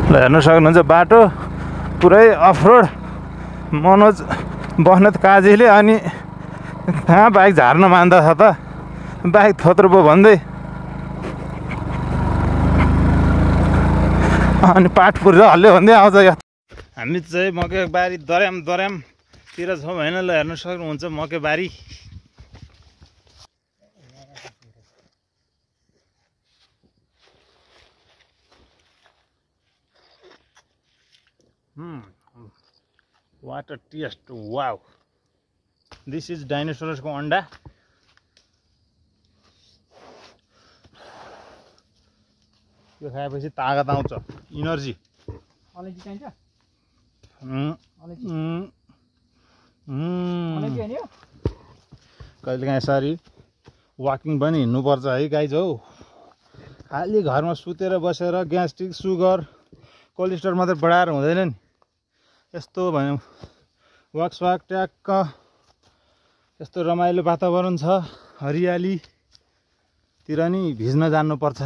ल हेर्न सक्नुहुन्छ बाटो पुरै अफरोड मनोज बस्नेत काजीले अनि कहाँ बाइक झार्न मान्दा छ त बाइक थोत्रो पो भन्दै अनि पाठ पुर्जा हल्यो भन्दै आउँछ यहाँ हामी चाहिँ मकै बारी दर्यामतिर छौँ होइन ल हेर्न सक्नुहुन्छ मकै बारी water test wow this is डाइनोसोरसको अन्डा यो खाएपछि तागत आउँछ इनर्जी अलैँची चाहिन्छ कहिलेकाहीँ यसरी वाकिङ पनि हिँड्नुपर्छ है गाइज हौ खालि घरमा सुतेर बसेर ग्यास्ट्रिक सुगर कोलेस्ट्रोल मात्रै बढाएर हुँदैन नि यस्तो भयो वाक ट्याक्क यस्तो रमाइलो वातावरण छ हरियालीतिर नि भिज्न जान्नुपर्छ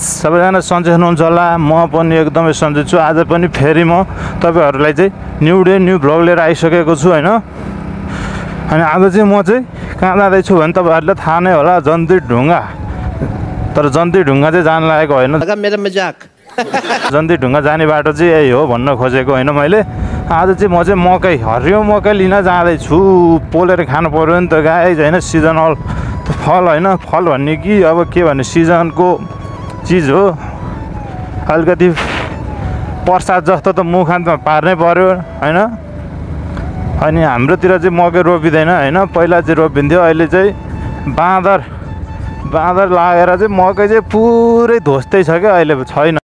सबैजना सन्चै हुनुहुन्छ होला म पनि एकदमै सन्चै छु आज पनि फेरि म तपाईँहरूलाई चाहिँ न्यू डे न्यू भ्लग लिएर आइसकेको छु होइन अनि आज चाहिँ म चाहिँ कहाँ जाँदैछु भने तपाईँहरूलाई थाहा नै होला जन्ती ढुङ्गा तर जन्ती ढुङ्गा चाहिँ जान लागेको होइन मेरो मजाक जन्ती ढुङ्गा जाने बाटो चाहिँ यही हो भन्न खोजेको होइन मैले आज चाहिँ म चाहिँ मकै हरियो मकै लिन जाँदैछु पोलेर खानु पऱ्यो नि त गाइज होइन सिजनल फल होइन फल भन्ने कि अब के भन्ने सिजनको चिज हो अलिकति प्रसाद जस्तो त मुखानमा पार्नै पऱ्यो होइन अनि हाम्रोतिर चाहिँ मकै रोपिँदैन होइन पहिला चाहिँ रोपिन्थ्यो अहिले चाहिँ बाँदर लागेर चाहिँ मकै चाहिँ पुरै ध्वस्तै छ क्या अहिले छैन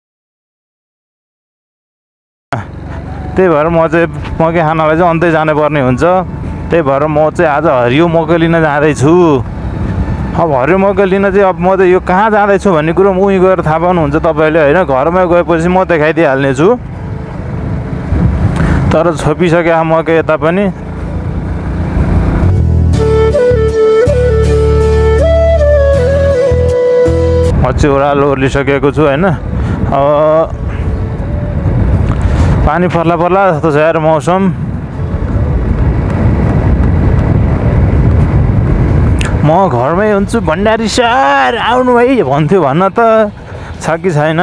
त्यही भएर म चाहिँ मकै खानलाई चाहिँ अन्तै जानुपर्ने हुन्छ त्यही भएर म चाहिँ आज हरियो मकै लिन जाँदैछु अब हरियो मकै लिन चाहिँ अब म चाहिँ यो कहाँ जाँदैछु भन्ने कुरो उहीँ गएर थाहा पाउनुहुन्छ तपाईँले होइन घरमै गएपछि म देखाइदिइहाल्ने छु तर छोपिसक्यो मकै यता पनि मच्छी ओह्रालो ओर्लिसकेको छु होइन पानी पर्ला जस्तो छ यार मौसम म घरमै हुन्छु भण्डारी सर आउनु है भन्थ्यो भन्न त छ कि छैन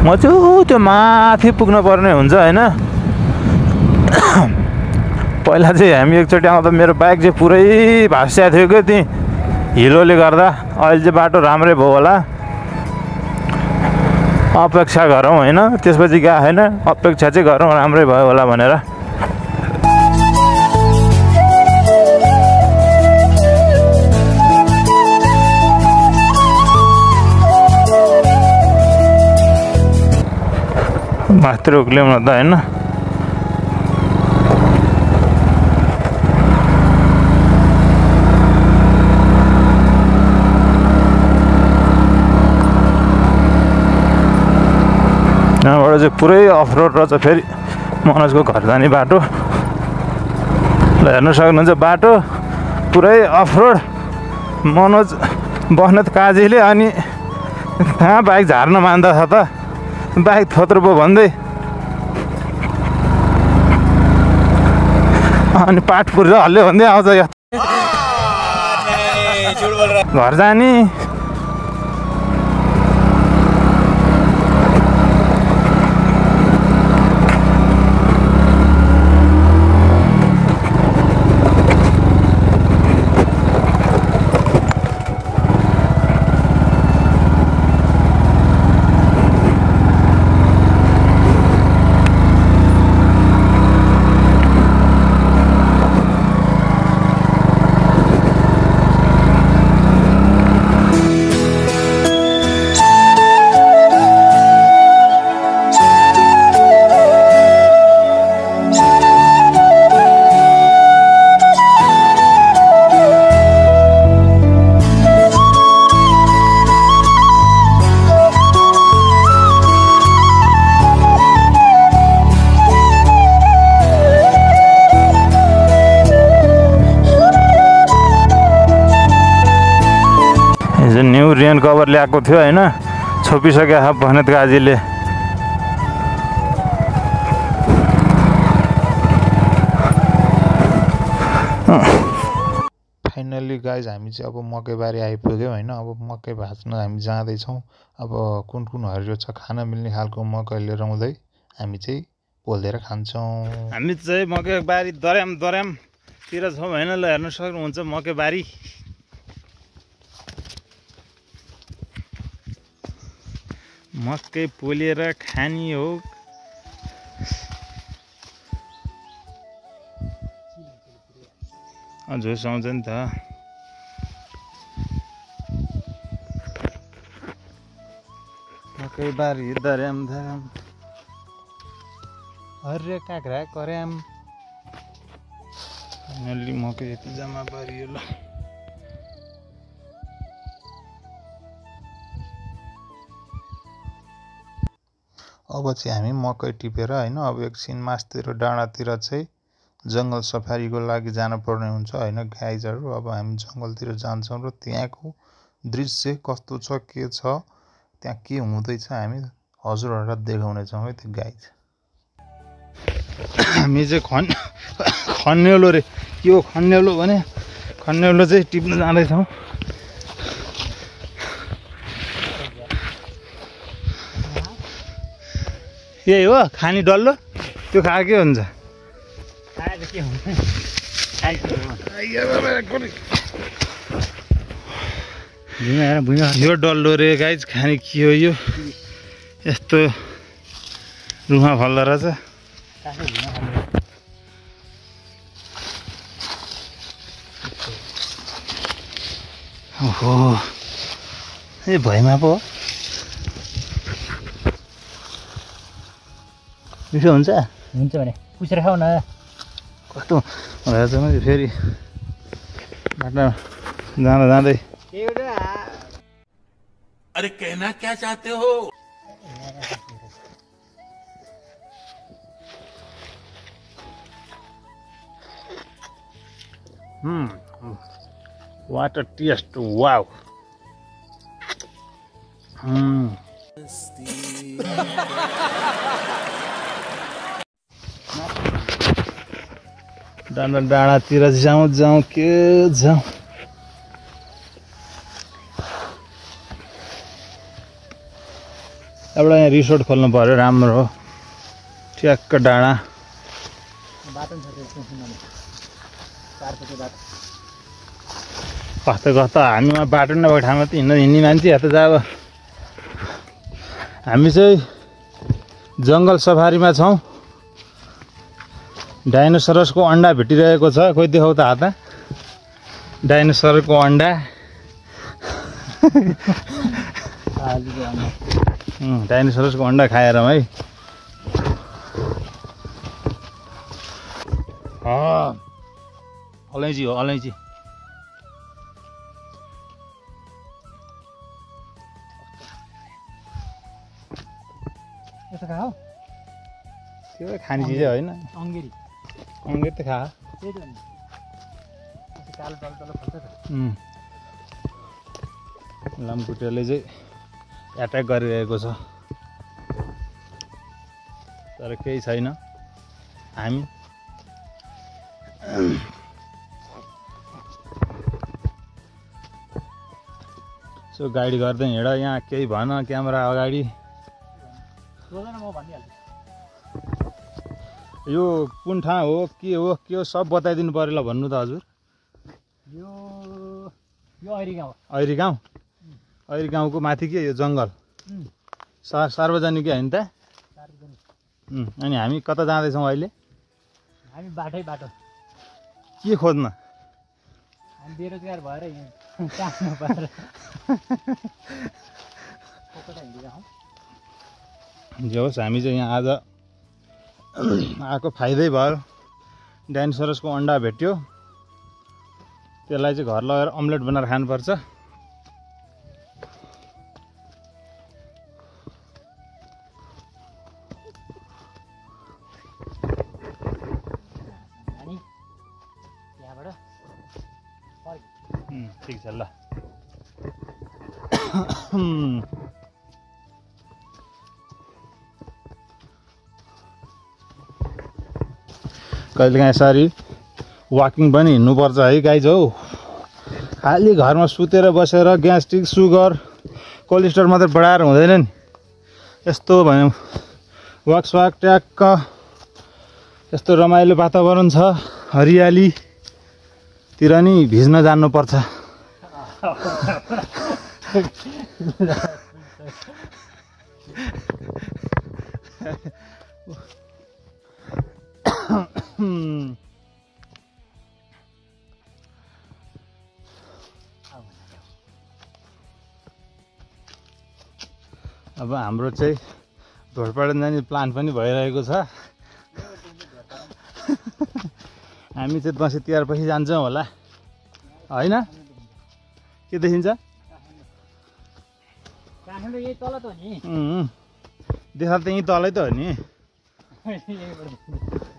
म चाहिँ त्यो माथि पुग्न पर्ने हुन्छ होइन पहिला चाहिँ हामी एकचोटि आउँदा मेरो बाइक चाहिँ पुरै भाँसिएको थियो क्या त्यहीँ हिलोले गर्दा अहिले चाहिँ बाटो राम्रै भयो होला अपेक्षा गरौँ होइन त्यसपछि गएको होइन अपेक्षा चाहिँ गरौँ राम्रै भयो होला भनेर माथि उक्ल्यौँ न त होइन यहाँबाट चाहिँ पुरै अफरोड रहेछ फेरि मनोजको घर जाने बाटो ल हेर्न सक्नुहुन्छ बाटो पुरै अफरोड मनोज बस्नेत काजीले अनि कहाँ बाइक झार्न मान्दा छ त बाइक थोत्रो पो भन्दै अनि पाठ पुर्जा हल्यो भन्दै आउँछ यहाँ घर जाने हिजो न्यू रेन कभर ल्याएको थियो होइन, छोपिसक्यो बहनेत गाजीले। फाइनल्ली गाइज हामी चाहिँ अब मकैबारी आइपुग्यौँ होइन। अब मकै भाँच्न हामी जाँदैछौँ। अब कुन कुन हरियो छ खान मिल्ने खालको मकै लिएर आउँदै हामी चाहिँ पोलेर खान्छौँ। हामी चाहिँ मकैबारी दर्यामतिर छौँ होइन। ल हेर्न सक्नुहुन्छ मकैबारी। मकै पोलेर खानी हो। झुस आउँछ नि त। मकैबारी दर्याम हरियो काँक्रा कर्याम। फाइनल्ली मकै यति जम्मा पारियो। ल अब चाहिँ हामी मकै टिपेर होइन अब एकछिन मासतिर डाँडातिर चाहिँ जङ्गल सफारीको लागि जानुपर्ने हुन्छ होइन गाइजहरू। अब हामी जङ्गलतिर जान्छौँ र त्यहाँको दृश्य कस्तो छ के छ त्यहाँ के हुँदैछ हामी हजुरहरूलाई देखाउनेछौँ है त्यो गाइज। हामी चाहिँ खन्नेउलो रे के हो खन्नेउलो भने खन्नेउलो चाहिँ टिप्न जाँदैछौँ। यही हो खानी डल्लो त्यो खाए के हुन्छ? यो डल्लो रे गाइज खाने के हो यो? यस्तो रुखमा फल्दो रहेछ। ओहो ए भैमा पो मिठो हुन्छ भने पुसेर खाऊ न। कस्तो भएछ मैले फेरि बाटो जाँदै अरे कहना क्या चाहते हो? What a test wow. डाँडातिर जाउँ के जाउँ। एउटा यहाँ रिसोर्ट खोल्नु पर्यो राम्रो हो। ठ्याक्क डाँडा कस्तो हामीमा बाटो नभएको ठाउँमा त हिँड्ने मान्छे या त अब हामी चाहिँ जङ्गल सफारीमा छौँ। डाइनोसरसको अन्डा भेटिरहेको छ। खोइ देखाउ त हात। डाइनोसरको अन्डा डाइनोसरसको अन्डा खाएर है। अलैँची हो अलैँची। त्यो खाने चिज होइन। अङ्गेरी त खा। लामखुट्टेले चाहिँ एट्याक गरिरहेको छ तर केही छैन। हामी सो गाडी गर्दै हिँड। यहाँ केही भन क्यामेरा अगाडि। यो कुन ठाउँ हो के हो सब बताइदिनु पर्यो ल भन्नु त हजुर। यो ऐरी गाउँ। ऐरी गाउँ। ऐरी गाउँको माथि के यो जङ्गल सार्वजनिक होइन त? अनि हामी कता जाँदैछौँ अहिले? हामी बाटो के खोज्न? हामी बेरोजगार भएर काम नपाएर जे होस् हामी चाहिँ यहाँ आज आएको फाइदै भयो। डाइनोसरसको अन्डा भेट्यो। त्यसलाई चाहिँ घर लगेर अम्लेट बनाएर खानुपर्छ। ठिक छ ल। कहिलेकाहीँ यसरी वाकिङ पनि हिँड्नुपर्छ है गाइज हौ। खालि घरमा सुतेर बसेर ग्यास्ट्रिक सुगर कोलेस्ट्रोल मात्रै बढाएर हुँदैन नि। यस्तो भयो वाकस्वाक ट्याक्क यस्तो रमाइलो वातावरण छ हरियालीतिर नि भिज्न जानुपर्छ। अब हाम्रो चाहिँ ढोडपाडा जाने प्लान पनि भइरहेको छ। हामी चाहिँ दसैँ तिहार पछि जान्छौँ होला होइन? के देखिन्छ? काठमाडौँ यही तल त हो नि। देखा त यहीँ तलै त हो नि। यहीँबाट